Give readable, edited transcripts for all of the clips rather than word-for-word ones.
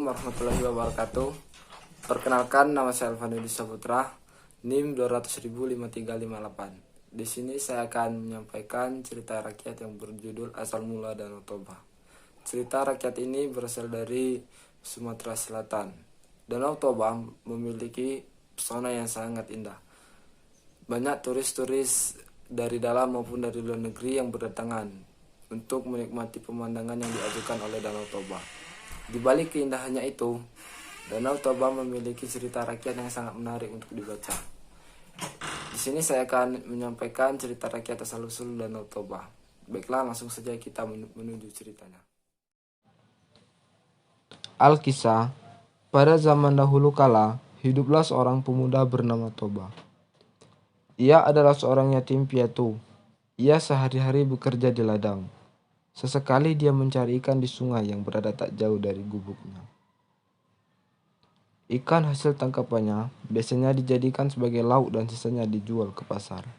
Assalamualaikum warahmatullahi wabarakatuh. Perkenalkan, nama saya Alvanudi Saputra, NIM 200.05358. Di sini saya akan menyampaikan cerita rakyat yang berjudul Asal Mula Danau Toba. Cerita rakyat ini berasal dari Sumatera Selatan. Danau Toba memiliki pesona yang sangat indah. Banyak turis-turis dari dalam maupun dari luar negeri yang berdatangan untuk menikmati pemandangan yang diajukan oleh Danau Toba. Di balik keindahannya itu, Danau Toba memiliki cerita rakyat yang sangat menarik untuk dibaca. Di sini saya akan menyampaikan cerita rakyat asal-usul Danau Toba. Baiklah, langsung saja kita menuju ceritanya. Alkisah, pada zaman dahulu kala, hiduplah seorang pemuda bernama Toba. Ia adalah seorang yatim piatu. Ia sehari-hari bekerja di ladang. Sesekali dia mencari ikan di sungai yang berada tak jauh dari gubuknya. Ikan hasil tangkapannya biasanya dijadikan sebagai lauk dan sisanya dijual ke pasar.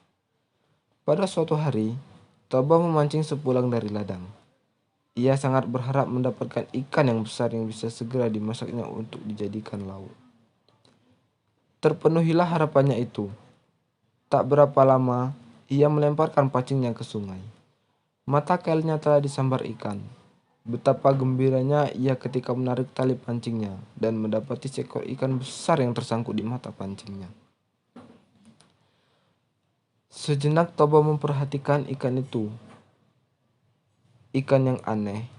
Pada suatu hari, Toba memancing sepulang dari ladang. Ia sangat berharap mendapatkan ikan yang besar yang bisa segera dimasaknya untuk dijadikan lauk. Terpenuhilah harapannya itu. Tak berapa lama, ia melemparkan pancingnya ke sungai. Mata kailnya telah disambar ikan. Betapa gembiranya ia ketika menarik tali pancingnya dan mendapati seekor ikan besar yang tersangkut di mata pancingnya. Sejenak Toba memperhatikan ikan itu. Ikan yang aneh,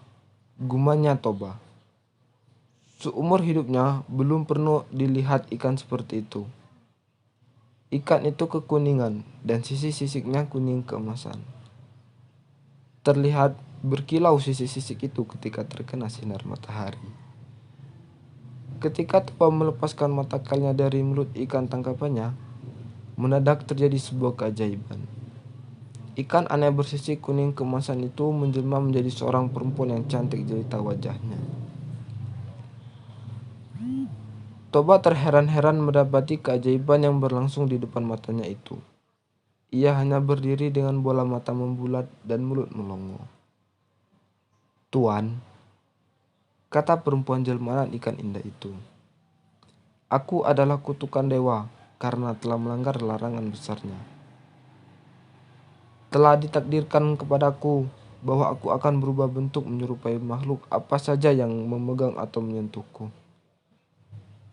gumanya Toba. Seumur hidupnya belum pernah dilihat ikan seperti itu. Ikan itu kekuningan dan sisik-sisiknya kuning keemasan. Terlihat berkilau sisik-sisik itu ketika terkena sinar matahari. Ketika Toba melepaskan mata kailnya dari mulut ikan tangkapannya, mendadak terjadi sebuah keajaiban. Ikan aneh bersisik kuning keemasan itu menjelma menjadi seorang perempuan yang cantik jelita wajahnya. Toba terheran-heran mendapati keajaiban yang berlangsung di depan matanya itu. Ia hanya berdiri dengan bola mata membulat dan mulut melongo. "Tuan," kata perempuan jelmaan ikan indah itu, "aku adalah kutukan dewa karena telah melanggar larangan besarnya. Telah ditakdirkan kepadaku bahwa aku akan berubah bentuk menyerupai makhluk apa saja yang memegang atau menyentuhku.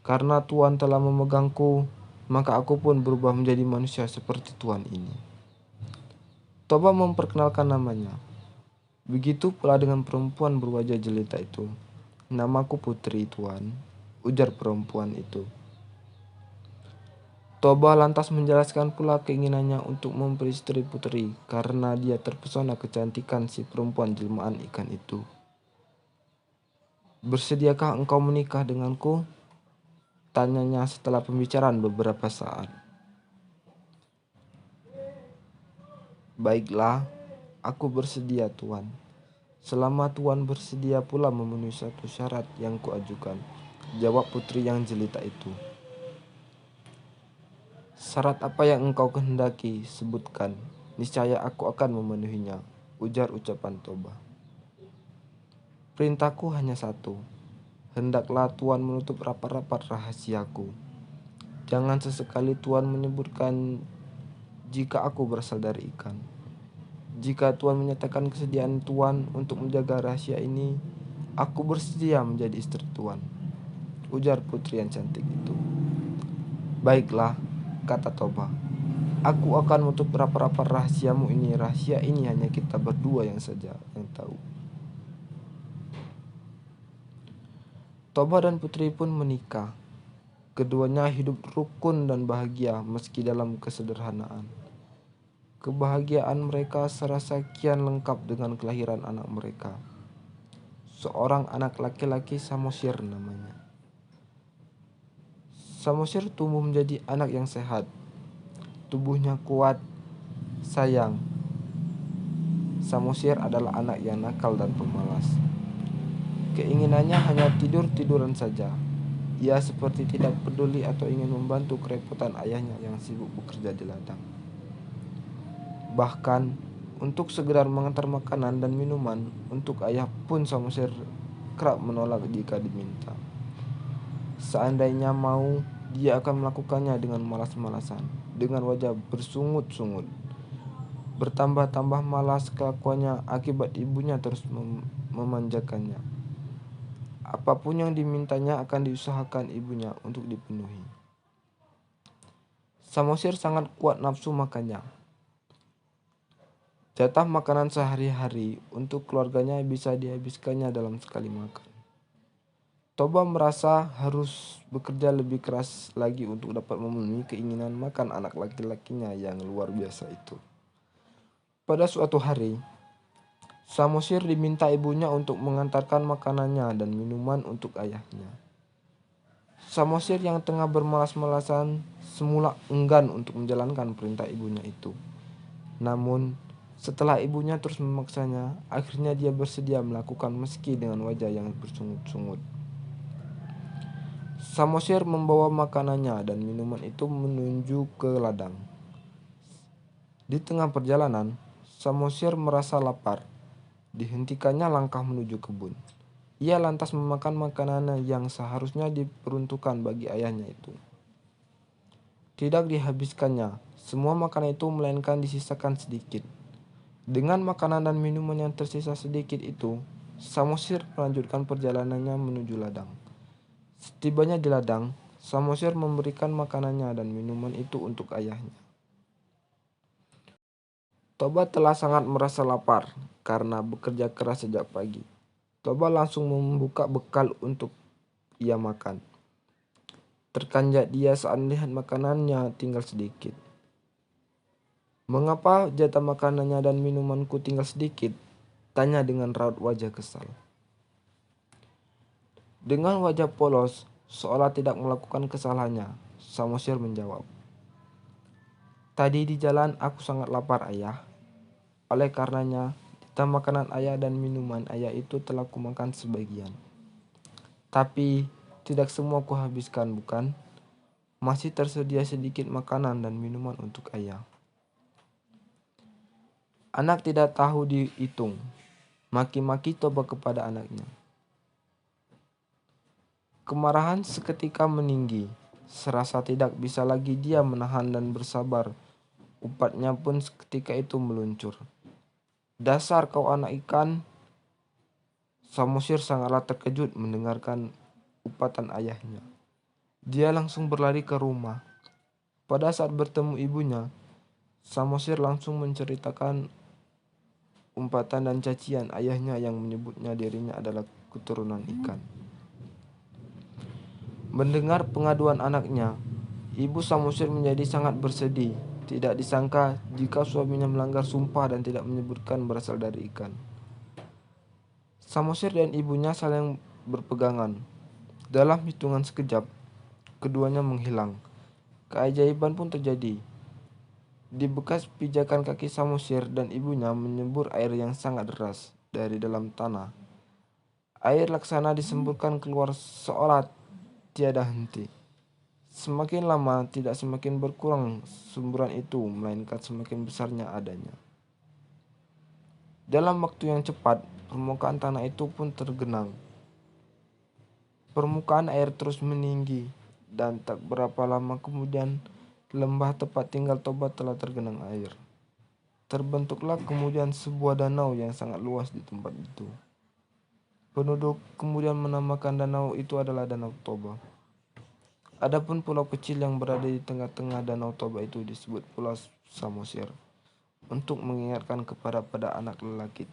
Karena Tuan telah memegangku, maka aku pun berubah menjadi manusia seperti Tuan ini." Toba memperkenalkan namanya. Begitu pula dengan perempuan berwajah jelita itu. "Namaku Putri, Tuan," ujar perempuan itu. Toba lantas menjelaskan pula keinginannya untuk memperistri Putri karena dia terpesona kecantikan si perempuan jelmaan ikan itu. "Bersediakah engkau menikah denganku?" tanyanya setelah pembicaraan beberapa saat. "Baiklah, aku bersedia, Tuan. Selama Tuan bersedia pula memenuhi satu syarat yang kuajukan," jawab putri yang jelita itu. "Syarat apa yang engkau kehendaki, sebutkan. Niscaya aku akan memenuhinya," ujar ucapan Toba. "Perintahku hanya satu. Hendaklah Tuan menutup rapat-rapat rahasiaku. Jangan sesekali Tuan menyebutkan jika aku berasal dari ikan. Jika Tuan menyatakan kesediaan Tuan untuk menjaga rahasia ini, aku bersedia menjadi istri Tuan," ujar putri yang cantik itu. "Baiklah," kata Toba. "Aku akan menutup rapat-rapat rahasiamu ini. Rahasia ini hanya kita berdua yang saja yang tahu." Toba dan putri pun menikah. Keduanya hidup rukun dan bahagia meski dalam kesederhanaan. Kebahagiaan mereka serasa kian lengkap dengan kelahiran anak mereka. Seorang anak laki-laki Samosir namanya. Samosir tumbuh menjadi anak yang sehat. Tubuhnya kuat, sayang. Samosir adalah anak yang nakal dan pemalas. Keinginannya hanya tidur-tiduran saja. Ia seperti tidak peduli atau ingin membantu kerepotan ayahnya yang sibuk bekerja di ladang. Bahkan untuk sekedar mengantar makanan dan minuman untuk ayah pun Samosir kerap menolak jika diminta. Seandainya mau, dia akan melakukannya dengan malas-malasan, dengan wajah bersungut-sungut. Bertambah-tambah malas kelakuannya akibat ibunya terus memanjakannya. Apapun yang dimintanya akan diusahakan ibunya untuk dipenuhi. Samosir sangat kuat nafsu makannya. Jatah makanan sehari-hari untuk keluarganya bisa dihabiskannya dalam sekali makan. Toba merasa harus bekerja lebih keras lagi untuk dapat memenuhi keinginan makan anak laki-lakinya yang luar biasa itu. Pada suatu hari, Samosir diminta ibunya untuk mengantarkan makanannya dan minuman untuk ayahnya. Samosir yang tengah bermalas-malasan semula enggan untuk menjalankan perintah ibunya itu. Namun, setelah ibunya terus memaksanya, akhirnya dia bersedia melakukan meski dengan wajah yang bersungut-sungut. Samosir membawa makanannya dan minuman itu menuju ke ladang. Di tengah perjalanan, Samosir merasa lapar. Dihentikannya langkah menuju kebun. Ia lantas memakan makanan yang seharusnya diperuntukkan bagi ayahnya itu. Tidak dihabiskannya, semua makanan itu melainkan disisakan sedikit. Dengan makanan dan minuman yang tersisa sedikit itu, Samosir melanjutkan perjalanannya menuju ladang. Setibanya di ladang, Samosir memberikan makanannya dan minuman itu untuk ayahnya. Toba telah sangat merasa lapar karena bekerja keras sejak pagi. Toba langsung membuka bekal untuk ia makan. Terkanjak dia saat melihat makanannya tinggal sedikit. "Mengapa jatah makanannya dan minumanku tinggal sedikit?" tanya dengan raut wajah kesal. Dengan wajah polos, seolah tidak melakukan kesalahannya, Samosir menjawab, "Tadi di jalan aku sangat lapar, ayah. Oleh karenanya, jatah makanan ayah dan minuman ayah itu telah kumakan sebagian. Tapi, tidak semua kuhabiskan, bukan? Masih tersedia sedikit makanan dan minuman untuk ayah." Anak tidak tahu dihitung. Maki-maki Toba kepada anaknya. Kemarahan seketika meninggi. Serasa tidak bisa lagi dia menahan dan bersabar. Upatnya pun seketika itu meluncur. "Dasar kau anak ikan!" Samosir sangatlah terkejut mendengarkan upatan ayahnya. Dia langsung berlari ke rumah. Pada saat bertemu ibunya, Samosir langsung menceritakan umpatan dan cacian ayahnya yang menyebutnya dirinya adalah keturunan ikan. Mendengar pengaduan anaknya, ibu Samosir menjadi sangat bersedih. Tidak disangka jika suaminya melanggar sumpah dan tidak menyebutkan berasal dari ikan. Samosir dan ibunya saling berpegangan. Dalam hitungan sekejap, keduanya menghilang. Keajaiban pun terjadi. Di bekas pijakan kaki Samosir dan ibunya menyembur air yang sangat deras dari dalam tanah. Air laksana disemburkan keluar seolah tiada henti. Semakin lama tidak semakin berkurang semburan itu, melainkan semakin besarnya adanya. Dalam waktu yang cepat, permukaan tanah itu pun tergenang. Permukaan air terus meninggi, dan tak berapa lama kemudian lembah tempat tinggal Toba telah tergenang air. Terbentuklah kemudian sebuah danau yang sangat luas di tempat itu. Penduduk kemudian menamakan danau itu adalah Danau Toba. Adapun pulau kecil yang berada di tengah-tengah Danau Toba itu disebut Pulau Samosir, untuk mengingatkan kepada anak lelaki